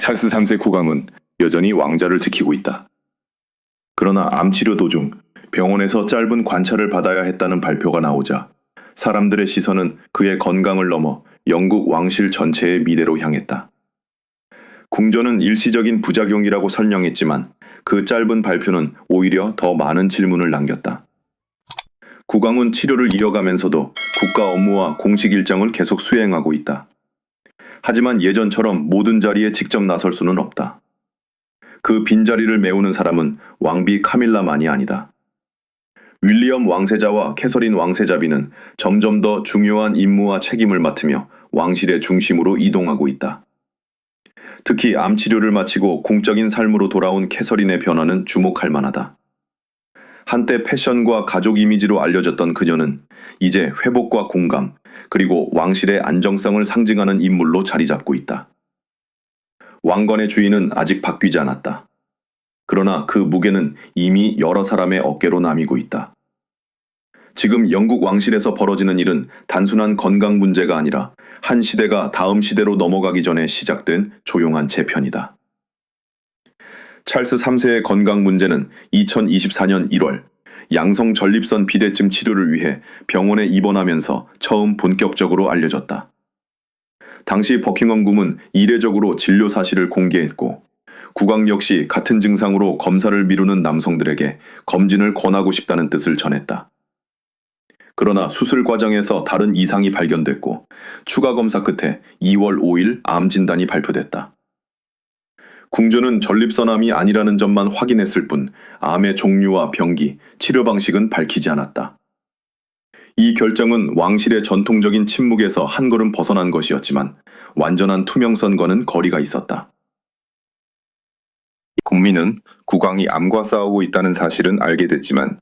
찰스 3세 국왕은 여전히 왕좌를 지키고 있다. 그러나 암치료 도중 병원에서 짧은 관찰을 받아야 했다는 발표가 나오자 사람들의 시선은 그의 건강을 넘어 영국 왕실 전체의 미래로 향했다. 궁전은 일시적인 부작용이라고 설명했지만 그 짧은 발표는 오히려 더 많은 질문을 남겼다. 국왕은 치료를 이어가면서도 국가 업무와 공식 일정을 계속 수행하고 있다. 하지만 예전처럼 모든 자리에 직접 나설 수는 없다. 그 빈자리를 메우는 사람은 왕비 카밀라만이 아니다. 윌리엄 왕세자와 캐서린 왕세자비는 점점 더 중요한 임무와 책임을 맡으며 왕실의 중심으로 이동하고 있다. 특히 암 치료를 마치고 공적인 삶으로 돌아온 캐서린의 변화는 주목할 만하다. 한때 패션과 가족 이미지로 알려졌던 그녀는 이제 회복과 공감, 그리고 왕실의 안정성을 상징하는 인물로 자리 잡고 있다. 왕건의 주인은 아직 바뀌지 않았다. 그러나 그 무게는 이미 여러 사람의 어깨로 나미고 있다. 지금 영국 왕실에서 벌어지는 일은 단순한 건강 문제가 아니라 한 시대가 다음 시대로 넘어가기 전에 시작된 조용한 재편이다. 찰스 3세의 건강 문제는 2024년 1월 양성 전립선 비대증 치료를 위해 병원에 입원하면서 처음 본격적으로 알려졌다. 당시 버킹엄 궁은 이례적으로 진료 사실을 공개했고 국왕 역시 같은 증상으로 검사를 미루는 남성들에게 검진을 권하고 싶다는 뜻을 전했다. 그러나 수술 과정에서 다른 이상이 발견됐고 추가 검사 끝에 2월 5일 암 진단이 발표됐다. 궁전은 전립선암이 아니라는 점만 확인했을 뿐 암의 종류와 병기, 치료 방식은 밝히지 않았다. 이 결정은 왕실의 전통적인 침묵에서 한 걸음 벗어난 것이었지만 완전한 투명성과는 거리가 있었다. 국민은 국왕이 암과 싸우고 있다는 사실은 알게 됐지만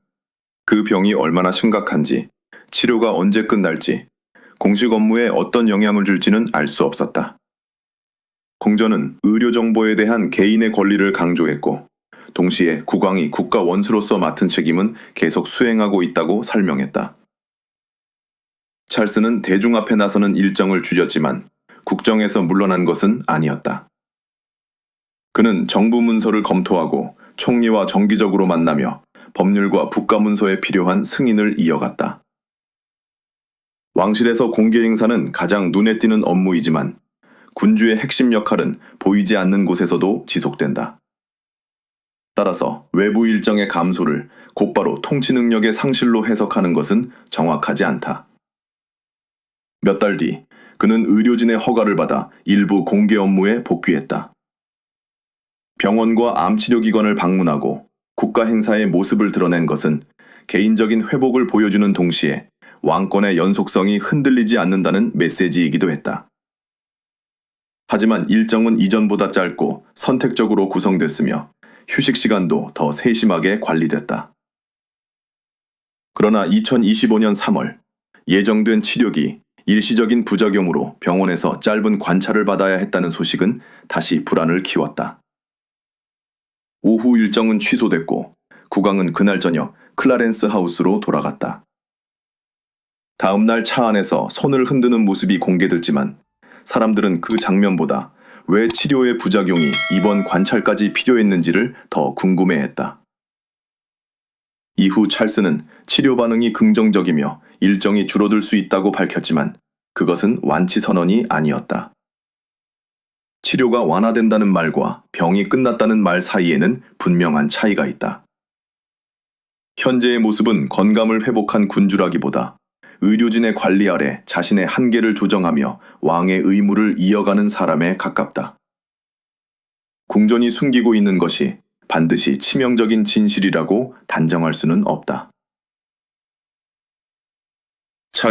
그 병이 얼마나 심각한지, 치료가 언제 끝날지, 공식 업무에 어떤 영향을 줄지는 알 수 없었다. 궁전은 의료 정보에 대한 개인의 권리를 강조했고 동시에 국왕이 국가 원수로서 맡은 책임은 계속 수행하고 있다고 설명했다. 찰스는 대중 앞에 나서는 일정을 줄였지만 국정에서 물러난 것은 아니었다. 그는 정부 문서를 검토하고 총리와 정기적으로 만나며 법률과 국가문서에 필요한 승인을 이어갔다. 왕실에서 공개 행사는 가장 눈에 띄는 업무이지만 군주의 핵심 역할은 보이지 않는 곳에서도 지속된다. 따라서 외부 일정의 감소를 곧바로 통치 능력의 상실로 해석하는 것은 정확하지 않다. 몇 달 뒤, 그는 의료진의 허가를 받아 일부 공개 업무에 복귀했다. 병원과 암치료기관을 방문하고 국가 행사의 모습을 드러낸 것은 개인적인 회복을 보여주는 동시에 왕권의 연속성이 흔들리지 않는다는 메시지이기도 했다. 하지만 일정은 이전보다 짧고 선택적으로 구성됐으며 휴식 시간도 더 세심하게 관리됐다. 그러나 2025년 3월 예정된 치료기 일시적인 부작용으로 병원에서 짧은 관찰을 받아야 했다는 소식은 다시 불안을 키웠다. 오후 일정은 취소됐고 국왕은 그날 저녁 클라렌스 하우스로 돌아갔다. 다음 날 차 안에서 손을 흔드는 모습이 공개됐지만 사람들은 그 장면보다 왜 치료의 부작용이 이번 관찰까지 필요했는지를 더 궁금해했다. 이후 찰스는 치료 반응이 긍정적이며 일정이 줄어들 수 있다고 밝혔지만 그것은 완치 선언이 아니었다. 치료가 완화된다는 말과 병이 끝났다는 말 사이에는 분명한 차이가 있다. 현재의 모습은 건강을 회복한 군주라기보다 의료진의 관리 아래 자신의 한계를 조정하며 왕의 의무를 이어가는 사람에 가깝다. 궁전이 숨기고 있는 것이 반드시 치명적인 진실이라고 단정할 수는 없다.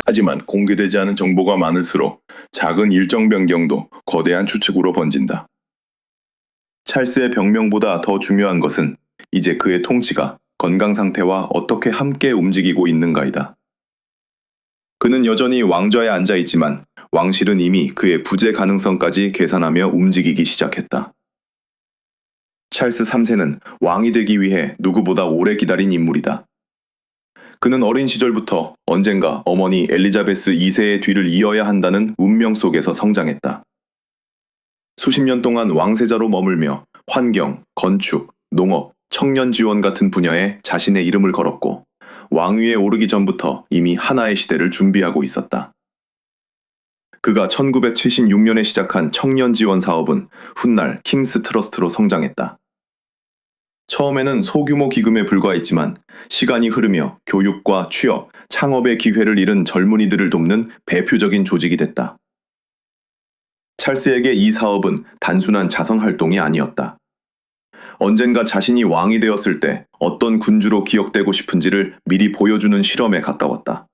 하지만 공개되지 않은 정보가 많을수록 작은 일정 변경도 거대한 추측으로 번진다. 찰스의 병명보다 더 중요한 것은 이제 그의 통치가 건강 상태와 어떻게 함께 움직이고 있는가이다. 그는 여전히 왕좌에 앉아 있지만 왕실은 이미 그의 부재 가능성까지 계산하며 움직이기 시작했다. 찰스 3세는 왕이 되기 위해 누구보다 오래 기다린 인물이다. 그는 어린 시절부터 언젠가 어머니 엘리자베스 2세의 뒤를 이어야 한다는 운명 속에서 성장했다. 수십 년 동안 왕세자로 머물며 환경, 건축, 농업, 청년 지원 같은 분야에 자신의 이름을 걸었고 왕위에 오르기 전부터 이미 하나의 시대를 준비하고 있었다. 그가 1976년에 시작한 청년 지원 사업은 훗날 킹스 트러스트로 성장했다. 처음에는 소규모 기금에 불과했지만 시간이 흐르며 교육과 취업, 창업의 기회를 잃은 젊은이들을 돕는 대표적인 조직이 됐다. 찰스에게 이 사업은 단순한 자선활동이 아니었다. 언젠가 자신이 왕이 되었을 때 어떤 군주로 기억되고 싶은지를 미리 보여주는 실험에 가까웠다.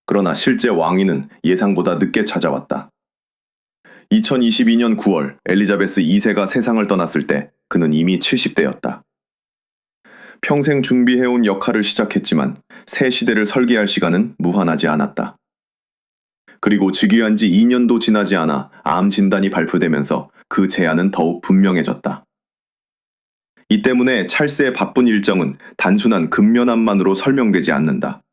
그러나 실제 왕위는 예상보다 늦게 찾아왔다. 2022년 9월 엘리자베스 2세가 세상을 떠났을 때 그는 이미 70대였다. 평생 준비해온 역할을 시작했지만 새 시대를 설계할 시간은 무한하지 않았다. 그리고 즉위한 지 2년도 지나지 않아 암 진단이 발표되면서 그 제안은 더욱 분명해졌다. 이 때문에 찰스의 바쁜 일정은 단순한 근면함만으로 설명되지 않는다.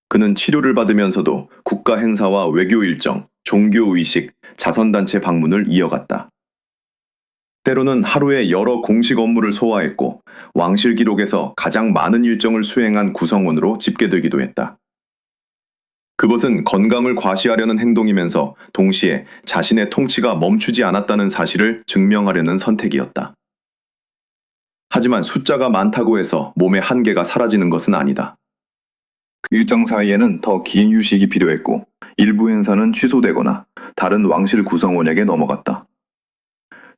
그는 치료를 받으면서도 국가 행사와 외교 일정, 종교 의식, 자선단체 방문을 이어갔다. 때로는 하루에 여러 공식 업무를 소화했고 왕실 기록에서 가장 많은 일정을 수행한 구성원으로 집계되기도 했다. 그것은 건강을 과시하려는 행동이면서 동시에 자신의 통치가 멈추지 않았다는 사실을 증명하려는 선택이었다. 하지만 숫자가 많다고 해서 몸의 한계가 사라지는 것은 아니다. 그 일정 사이에는 더 긴 휴식이 필요했고 일부 행사는 취소되거나 다른 왕실 구성원에게 넘어갔다.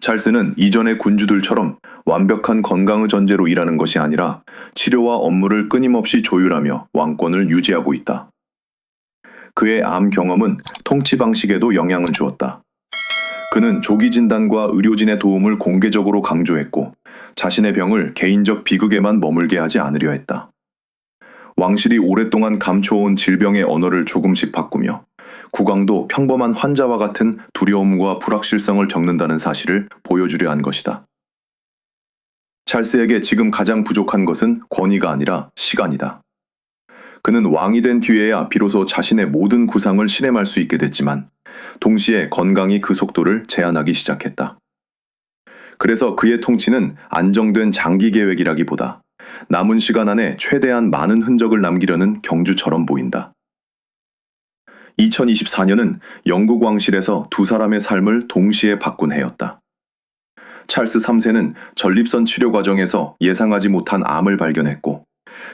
찰스는 이전의 군주들처럼 완벽한 건강을 전제로 일하는 것이 아니라 치료와 업무를 끊임없이 조율하며 왕권을 유지하고 있다. 그의 암 경험은 통치 방식에도 영향을 주었다. 그는 조기 진단과 의료진의 도움을 공개적으로 강조했고 자신의 병을 개인적 비극에만 머물게 하지 않으려 했다. 왕실이 오랫동안 감춰온 질병의 언어를 조금씩 바꾸며 국왕도 평범한 환자와 같은 두려움과 불확실성을 겪는다는 사실을 보여주려 한 것이다. 찰스에게 지금 가장 부족한 것은 권위가 아니라 시간이다. 그는 왕이 된 뒤에야 비로소 자신의 모든 구상을 실행할 수 있게 됐지만 동시에 건강이 그 속도를 제한하기 시작했다. 그래서 그의 통치는 안정된 장기 계획이라기보다 남은 시간 안에 최대한 많은 흔적을 남기려는 경주처럼 보인다. 2024년은 영국 왕실에서 두 사람의 삶을 동시에 바꾼 해였다. 찰스 3세는 전립선 치료 과정에서 예상하지 못한 암을 발견했고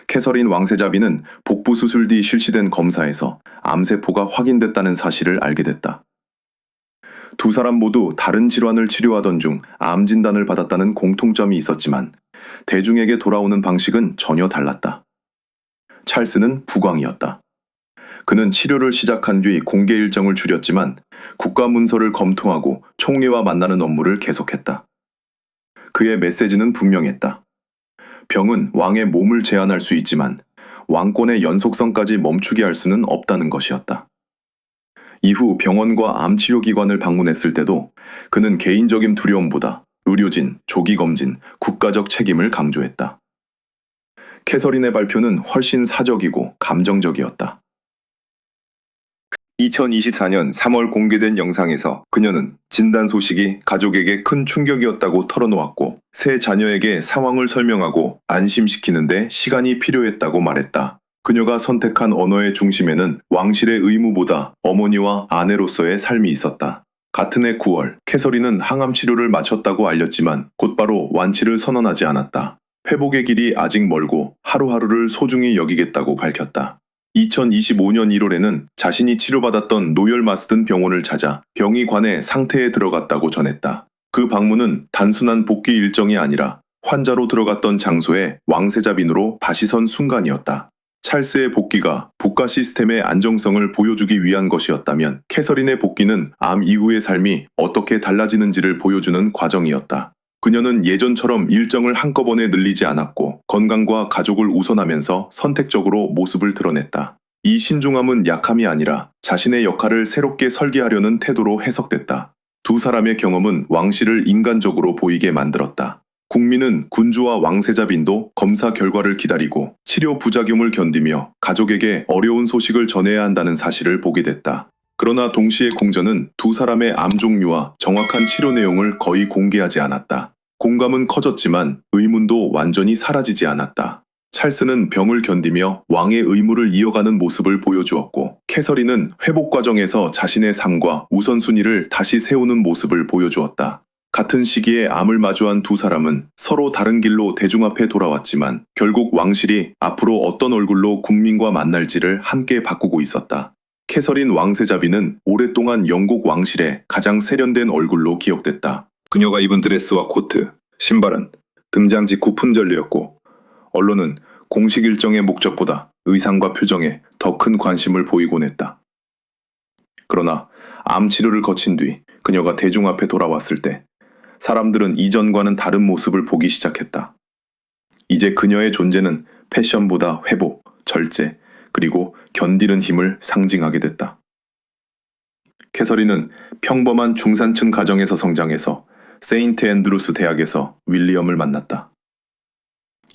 캐서린 왕세자비는 복부 수술 뒤 실시된 검사에서 암세포가 확인됐다는 사실을 알게 됐다. 두 사람 모두 다른 질환을 치료하던 중 암 진단을 받았다는 공통점이 있었지만 대중에게 돌아오는 방식은 전혀 달랐다. 찰스는 부광이었다. 그는 치료를 시작한 뒤 공개 일정을 줄였지만 국가 문서를 검토하고 총리와 만나는 업무를 계속했다. 그의 메시지는 분명했다. 병은 왕의 몸을 제한할 수 있지만 왕권의 연속성까지 멈추게 할 수는 없다는 것이었다. 이후 병원과 암치료기관을 방문했을 때도 그는 개인적인 두려움보다 의료진, 조기검진, 국가적 책임을 강조했다. 캐서린의 발표는 훨씬 사적이고 감정적이었다. 2024년 3월 공개된 영상에서 그녀는 진단 소식이 가족에게 큰 충격이었다고 털어놓았고 새 자녀에게 상황을 설명하고 안심시키는데 시간이 필요했다고 말했다. 그녀가 선택한 언어의 중심에는 왕실의 의무보다 어머니와 아내로서의 삶이 있었다. 같은 해 9월, 캐서린은 항암 치료를 마쳤다고 알렸지만 곧바로 완치를 선언하지 않았다. 회복의 길이 아직 멀고 하루하루를 소중히 여기겠다고 밝혔다. 2025년 1월에는 자신이 치료받았던 노열마스든 병원을 찾아 병이 관해 상태에 들어갔다고 전했다. 그 방문은 단순한 복귀 일정이 아니라 환자로 들어갔던 장소에 왕세자빈으로 다시 선 순간이었다. 찰스의 복귀가 국가 시스템의 안정성을 보여주기 위한 것이었다면 캐서린의 복귀는 암 이후의 삶이 어떻게 달라지는지를 보여주는 과정이었다. 그녀는 예전처럼 일정을 한꺼번에 늘리지 않았고 건강과 가족을 우선하면서 선택적으로 모습을 드러냈다. 이 신중함은 약함이 아니라 자신의 역할을 새롭게 설계하려는 태도로 해석됐다. 두 사람의 경험은 왕실을 인간적으로 보이게 만들었다. 국민은 군주와 왕세자빈도 검사 결과를 기다리고 치료 부작용을 견디며 가족에게 어려운 소식을 전해야 한다는 사실을 보게 됐다. 그러나 동시에 공전은 두 사람의 암 종류와 정확한 치료 내용을 거의 공개하지 않았다. 공감은 커졌지만 의문도 완전히 사라지지 않았다. 찰스는 병을 견디며 왕의 의무를 이어가는 모습을 보여주었고, 캐서린은 회복 과정에서 자신의 삶과 우선순위를 다시 세우는 모습을 보여주었다. 같은 시기에 암을 마주한 두 사람은 서로 다른 길로 대중 앞에 돌아왔지만 결국 왕실이 앞으로 어떤 얼굴로 국민과 만날지를 함께 바꾸고 있었다. 캐서린 왕세자비는 오랫동안 영국 왕실의 가장 세련된 얼굴로 기억됐다. 그녀가 입은 드레스와 코트, 신발은 등장 직후 품절이었고, 언론은 공식 일정의 목적보다 의상과 표정에 더 큰 관심을 보이곤 했다. 그러나 암 치료를 거친 뒤 그녀가 대중 앞에 돌아왔을 때 사람들은 이전과는 다른 모습을 보기 시작했다. 이제 그녀의 존재는 패션보다 회복, 절제, 그리고 견디는 힘을 상징하게 됐다. 캐서린은 평범한 중산층 가정에서 성장해서 세인트 앤드루스 대학에서 윌리엄을 만났다.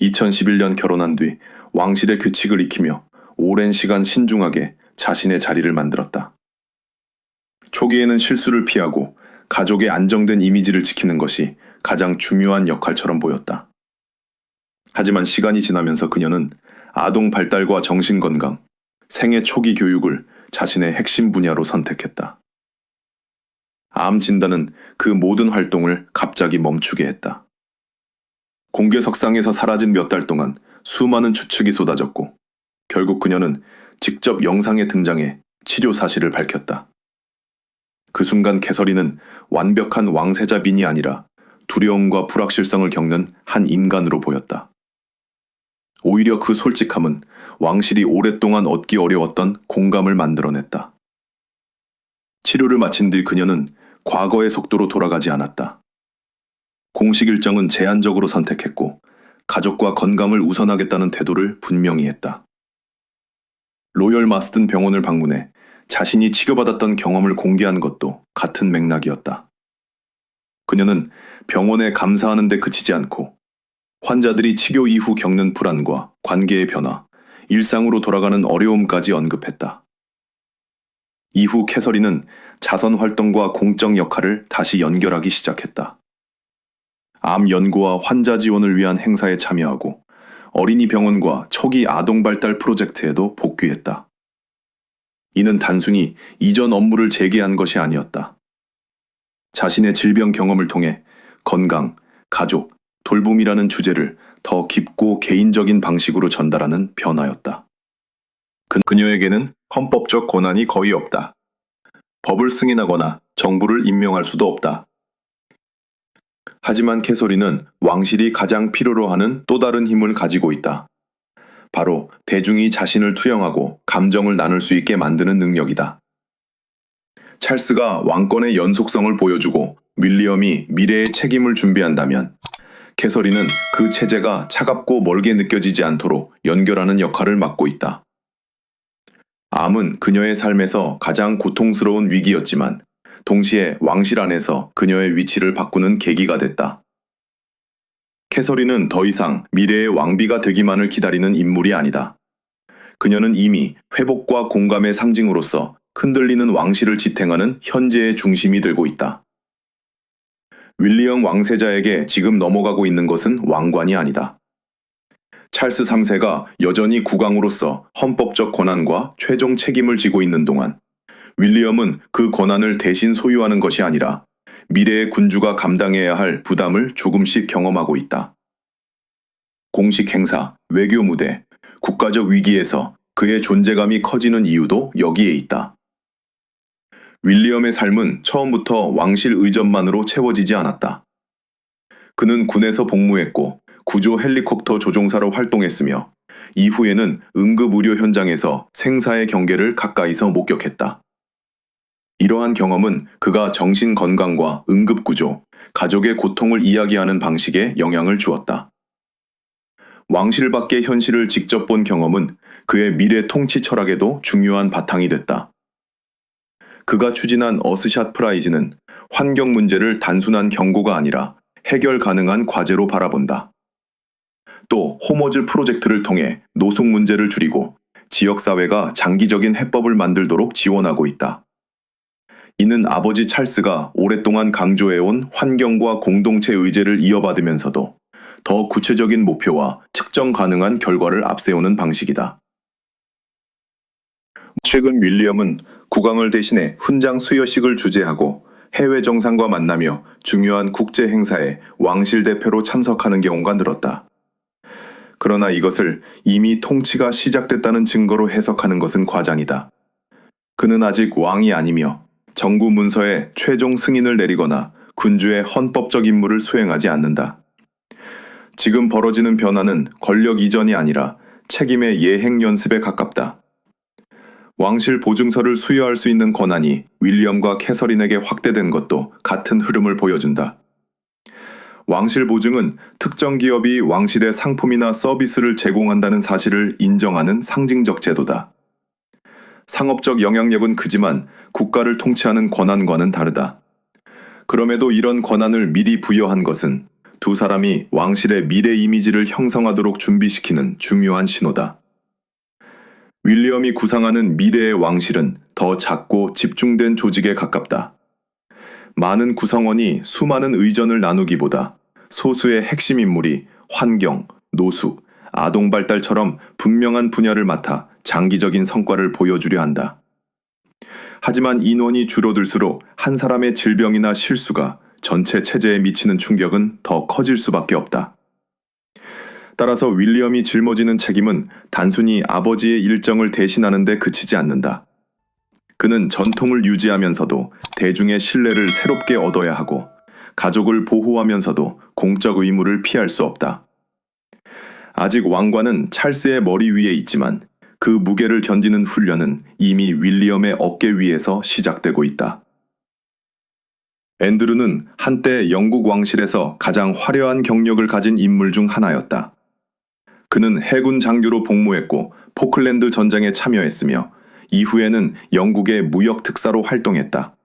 2011년 결혼한 뒤 왕실의 규칙을 익히며 오랜 시간 신중하게 자신의 자리를 만들었다. 초기에는 실수를 피하고 가족의 안정된 이미지를 지키는 것이 가장 중요한 역할처럼 보였다. 하지만 시간이 지나면서 그녀는 아동 발달과 정신 건강, 생애 초기 교육을 자신의 핵심 분야로 선택했다. 암 진단은 그 모든 활동을 갑자기 멈추게 했다. 공개석상에서 사라진 몇 달 동안 수많은 추측이 쏟아졌고, 결국 그녀는 직접 영상에 등장해 치료 사실을 밝혔다. 그 순간 캐서린은 완벽한 왕세자빈이 아니라 두려움과 불확실성을 겪는 한 인간으로 보였다. 오히려 그 솔직함은 왕실이 오랫동안 얻기 어려웠던 공감을 만들어냈다. 치료를 마친 뒤 그녀는 과거의 속도로 돌아가지 않았다. 공식 일정은 제한적으로 선택했고, 가족과 건강을 우선하겠다는 태도를 분명히 했다. 로열 마스든 병원을 방문해 자신이 치료받았던 경험을 공개한 것도 같은 맥락이었다. 그녀는 병원에 감사하는 데 그치지 않고 환자들이 치료 이후 겪는 불안과 관계의 변화, 일상으로 돌아가는 어려움까지 언급했다. 이후 캐서린은 자선 활동과 공적 역할을 다시 연결하기 시작했다. 암 연구와 환자 지원을 위한 행사에 참여하고 어린이 병원과 초기 아동 발달 프로젝트에도 복귀했다. 이는 단순히 이전 업무를 재개한 것이 아니었다. 자신의 질병 경험을 통해 건강, 가족, 돌봄이라는 주제를 더 깊고 개인적인 방식으로 전달하는 변화였다. 그녀에게는 헌법적 권한이 거의 없다. 법을 승인하거나 정부를 임명할 수도 없다. 하지만 캐서린은 왕실이 가장 필요로 하는 또 다른 힘을 가지고 있다. 바로 대중이 자신을 투영하고 감정을 나눌 수 있게 만드는 능력이다. 찰스가 왕권의 연속성을 보여주고 윌리엄이 미래의 책임을 준비한다면, 캐서린은 그 체제가 차갑고 멀게 느껴지지 않도록 연결하는 역할을 맡고 있다. 암은 그녀의 삶에서 가장 고통스러운 위기였지만 동시에 왕실 안에서 그녀의 위치를 바꾸는 계기가 됐다. 캐서린은 더 이상 미래의 왕비가 되기만을 기다리는 인물이 아니다. 그녀는 이미 회복과 공감의 상징으로서 흔들리는 왕실을 지탱하는 현재의 중심이 되고 있다. 윌리엄 왕세자에게 지금 넘어가고 있는 것은 왕관이 아니다. 찰스 3세가 여전히 국왕으로서 헌법적 권한과 최종 책임을 지고 있는 동안 윌리엄은 그 권한을 대신 소유하는 것이 아니라 미래의 군주가 감당해야 할 부담을 조금씩 경험하고 있다. 공식 행사, 외교 무대, 국가적 위기에서 그의 존재감이 커지는 이유도 여기에 있다. 윌리엄의 삶은 처음부터 왕실 의전만으로 채워지지 않았다. 그는 군에서 복무했고 구조 헬리콥터 조종사로 활동했으며 이후에는 응급 의료 현장에서 생사의 경계를 가까이서 목격했다. 이러한 경험은 그가 정신 건강과 응급 구조, 가족의 고통을 이야기하는 방식에 영향을 주었다. 왕실 밖의 현실을 직접 본 경험은 그의 미래 통치 철학에도 중요한 바탕이 됐다. 그가 추진한 어스샷 프라이즈는 환경 문제를 단순한 경고가 아니라 해결 가능한 과제로 바라본다. 또 호머즈 프로젝트를 통해 노숙 문제를 줄이고 지역사회가 장기적인 해법을 만들도록 지원하고 있다. 이는 아버지 찰스가 오랫동안 강조해온 환경과 공동체 의제를 이어받으면서도 더 구체적인 목표와 측정 가능한 결과를 앞세우는 방식이다. 최근 윌리엄은 국왕을 대신해 훈장 수여식을 주재하고 해외 정상과 만나며 중요한 국제 행사에 왕실 대표로 참석하는 경우가 늘었다. 그러나 이것을 이미 통치가 시작됐다는 증거로 해석하는 것은 과장이다. 그는 아직 왕이 아니며 정부 문서에 최종 승인을 내리거나 군주의 헌법적 임무를 수행하지 않는다. 지금 벌어지는 변화는 권력 이전이 아니라 책임의 예행 연습에 가깝다. 왕실 보증서를 수여할 수 있는 권한이 윌리엄과 캐서린에게 확대된 것도 같은 흐름을 보여준다. 왕실 보증은 특정 기업이 왕실의 상품이나 서비스를 제공한다는 사실을 인정하는 상징적 제도다. 상업적 영향력은 크지만 국가를 통치하는 권한과는 다르다. 그럼에도 이런 권한을 미리 부여한 것은 두 사람이 왕실의 미래 이미지를 형성하도록 준비시키는 중요한 신호다. 윌리엄이 구상하는 미래의 왕실은 더 작고 집중된 조직에 가깝다. 많은 구성원이 수많은 의전을 나누기보다 소수의 핵심 인물이 환경, 노수, 아동 발달처럼 분명한 분야를 맡아 장기적인 성과를 보여주려 한다. 하지만 인원이 줄어들수록 한 사람의 질병이나 실수가 전체 체제에 미치는 충격은 더 커질 수밖에 없다. 따라서 윌리엄이 짊어지는 책임은 단순히 아버지의 일정을 대신하는 데 그치지 않는다. 그는 전통을 유지하면서도 대중의 신뢰를 새롭게 얻어야 하고 가족을 보호하면서도 공적 의무를 피할 수 없다. 아직 왕관은 찰스의 머리 위에 있지만 그 무게를 견디는 훈련은 이미 윌리엄의 어깨 위에서 시작되고 있다. 앤드루는 한때 영국 왕실에서 가장 화려한 경력을 가진 인물 중 하나였다. 그는 해군 장교로 복무했고 포클랜드 전쟁에 참여했으며 이후에는 영국의 무역 특사로 활동했다.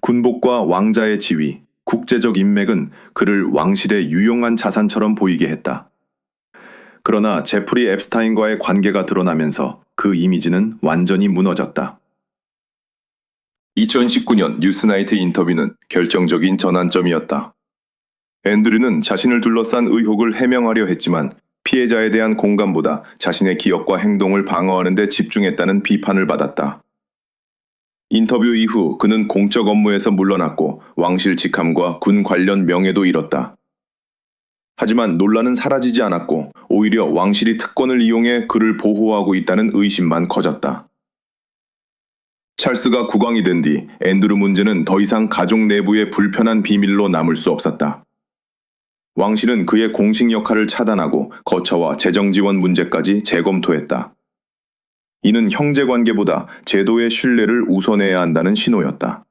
군복과 왕자의 지위, 국제적 인맥은 그를 왕실의 유용한 자산처럼 보이게 했다. 그러나 제프리 앱스타인과의 관계가 드러나면서 그 이미지는 완전히 무너졌다. 2019년 뉴스나이트 인터뷰는 결정적인 전환점이었다. 앤드류는 자신을 둘러싼 의혹을 해명하려 했지만 피해자에 대한 공감보다 자신의 기억과 행동을 방어하는 데 집중했다는 비판을 받았다. 인터뷰 이후 그는 공적 업무에서 물러났고 왕실 직함과 군 관련 명예도 잃었다. 하지만 논란은 사라지지 않았고 오히려 왕실이 특권을 이용해 그를 보호하고 있다는 의심만 커졌다. 찰스가 국왕이 된 뒤 앤드루 문제는 더 이상 가족 내부의 불편한 비밀로 남을 수 없었다. 왕실은 그의 공식 역할을 차단하고 거처와 재정 지원 문제까지 재검토했다. 이는 형제관계보다 제도의 신뢰를 우선해야 한다는 신호였다.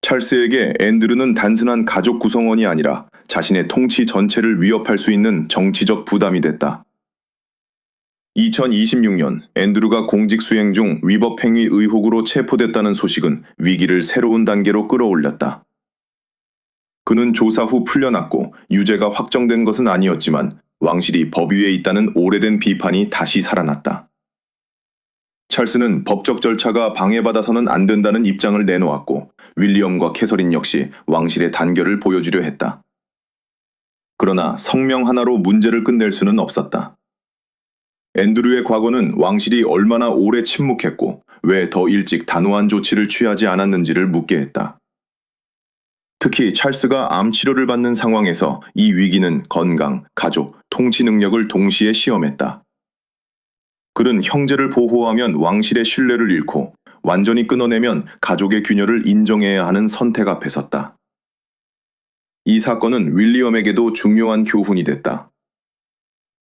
찰스에게 앤드루는 단순한 가족 구성원이 아니라 자신의 통치 전체를 위협할 수 있는 정치적 부담이 됐다. 2026년 앤드루가 공직 수행 중 위법행위 의혹으로 체포됐다는 소식은 위기를 새로운 단계로 끌어올렸다. 그는 조사 후 풀려났고 유죄가 확정된 것은 아니었지만 왕실이 법 위에 있다는 오래된 비판이 다시 살아났다. 찰스는 법적 절차가 방해받아서는 안 된다는 입장을 내놓았고 윌리엄과 캐서린 역시 왕실의 단결을 보여주려 했다. 그러나 성명 하나로 문제를 끝낼 수는 없었다. 앤드류의 과거는 왕실이 얼마나 오래 침묵했고 왜 더 일찍 단호한 조치를 취하지 않았는지를 묻게 했다. 특히 찰스가 암 치료를 받는 상황에서 이 위기는 건강, 가족, 통치 능력을 동시에 시험했다. 그는 형제를 보호하면 왕실의 신뢰를 잃고 완전히 끊어내면 가족의 균열을 인정해야 하는 선택 앞에 섰다. 이 사건은 윌리엄에게도 중요한 교훈이 됐다.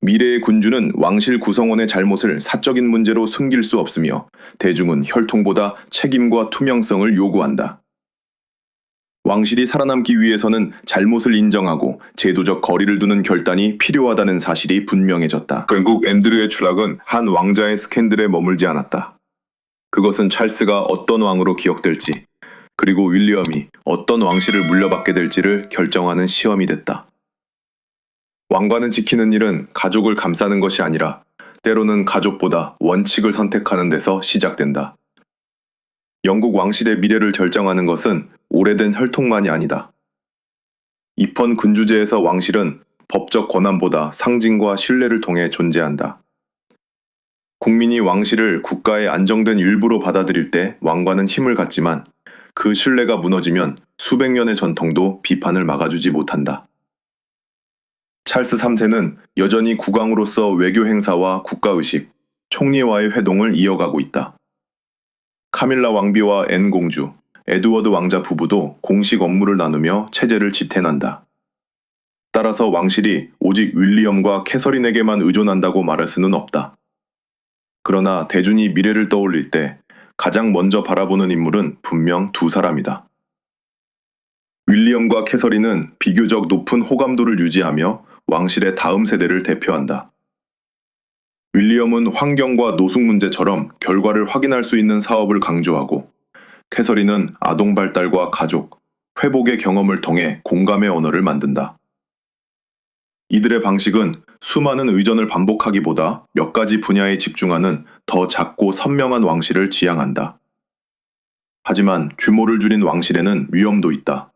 미래의 군주는 왕실 구성원의 잘못을 사적인 문제로 숨길 수 없으며 대중은 혈통보다 책임과 투명성을 요구한다. 왕실이 살아남기 위해서는 잘못을 인정하고 제도적 거리를 두는 결단이 필요하다는 사실이 분명해졌다. 결국 앤드류의 추락은 한 왕자의 스캔들에 머물지 않았다. 그것은 찰스가 어떤 왕으로 기억될지, 그리고 윌리엄이 어떤 왕실을 물려받게 될지를 결정하는 시험이 됐다. 왕관을 지키는 일은 가족을 감싸는 것이 아니라 때로는 가족보다 원칙을 선택하는 데서 시작된다. 영국 왕실의 미래를 결정하는 것은 오래된 혈통만이 아니다. 입헌 군주제에서 왕실은 법적 권한보다 상징과 신뢰를 통해 존재한다. 국민이 왕실을 국가의 안정된 일부로 받아들일 때 왕관은 힘을 갖지만 그 신뢰가 무너지면 수백 년의 전통도 비판을 막아주지 못한다. 찰스 3세는 여전히 국왕으로서 외교 행사와 국가의식, 총리와의 회동을 이어가고 있다. 카밀라 왕비와 앤 공주, 에드워드 왕자 부부도 공식 업무를 나누며 체제를 지탱한다. 따라서 왕실이 오직 윌리엄과 캐서린에게만 의존한다고 말할 수는 없다. 그러나 대중이 미래를 떠올릴 때 가장 먼저 바라보는 인물은 분명 두 사람이다. 윌리엄과 캐서린은 비교적 높은 호감도를 유지하며 왕실의 다음 세대를 대표한다. 윌리엄은 환경과 노숙 문제처럼 결과를 확인할 수 있는 사업을 강조하고, 캐서린은 아동 발달과 가족, 회복의 경험을 통해 공감의 언어를 만든다. 이들의 방식은 수많은 의전을 반복하기보다 몇 가지 분야에 집중하는 더 작고 선명한 왕실을 지향한다. 하지만 규모를 줄인 왕실에는 위험도 있다.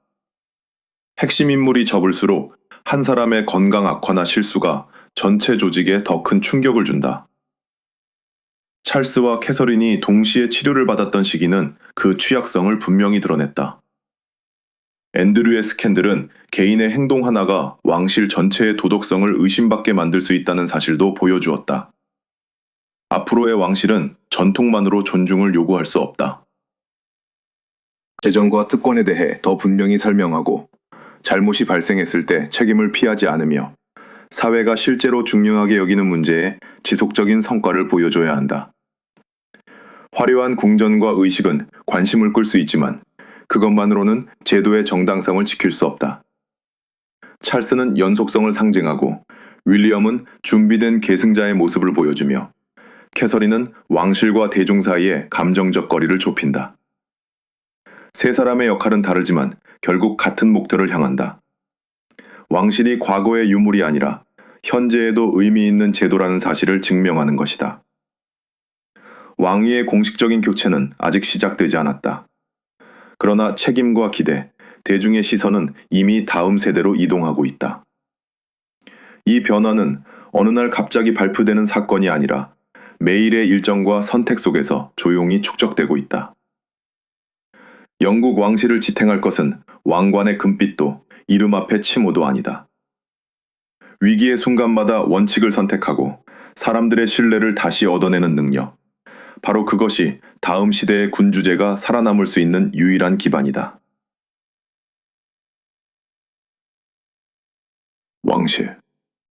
핵심 인물이 적을수록 한 사람의 건강 악화나 실수가 전체 조직에 더 큰 충격을 준다. 찰스와 캐서린이 동시에 치료를 받았던 시기는 그 취약성을 분명히 드러냈다. 앤드류의 스캔들은 개인의 행동 하나가 왕실 전체의 도덕성을 의심받게 만들 수 있다는 사실도 보여주었다. 앞으로의 왕실은 전통만으로 존중을 요구할 수 없다. 재정과 특권에 대해 더 분명히 설명하고, 잘못이 발생했을 때 책임을 피하지 않으며 사회가 실제로 중요하게 여기는 문제에 지속적인 성과를 보여줘야 한다. 화려한 궁전과 의식은 관심을 끌 수 있지만 그것만으로는 제도의 정당성을 지킬 수 없다. 찰스는 연속성을 상징하고, 윌리엄은 준비된 계승자의 모습을 보여주며, 캐서린은 왕실과 대중 사이의 감정적 거리를 좁힌다. 세 사람의 역할은 다르지만 결국 같은 목표를 향한다. 왕실이 과거의 유물이 아니라 현재에도 의미 있는 제도라는 사실을 증명하는 것이다. 왕위의 공식적인 교체는 아직 시작되지 않았다. 그러나 책임과 기대, 대중의 시선은 이미 다음 세대로 이동하고 있다. 이 변화는 어느 날 갑자기 발표되는 사건이 아니라 매일의 일정과 선택 속에서 조용히 축적되고 있다. 영국 왕실을 지탱할 것은 왕관의 금빛도 이름 앞의 칭호도 아니다. 위기의 순간마다 원칙을 선택하고 사람들의 신뢰를 다시 얻어내는 능력. 바로 그것이 다음 시대의 군주제가 살아남을 수 있는 유일한 기반이다. 왕실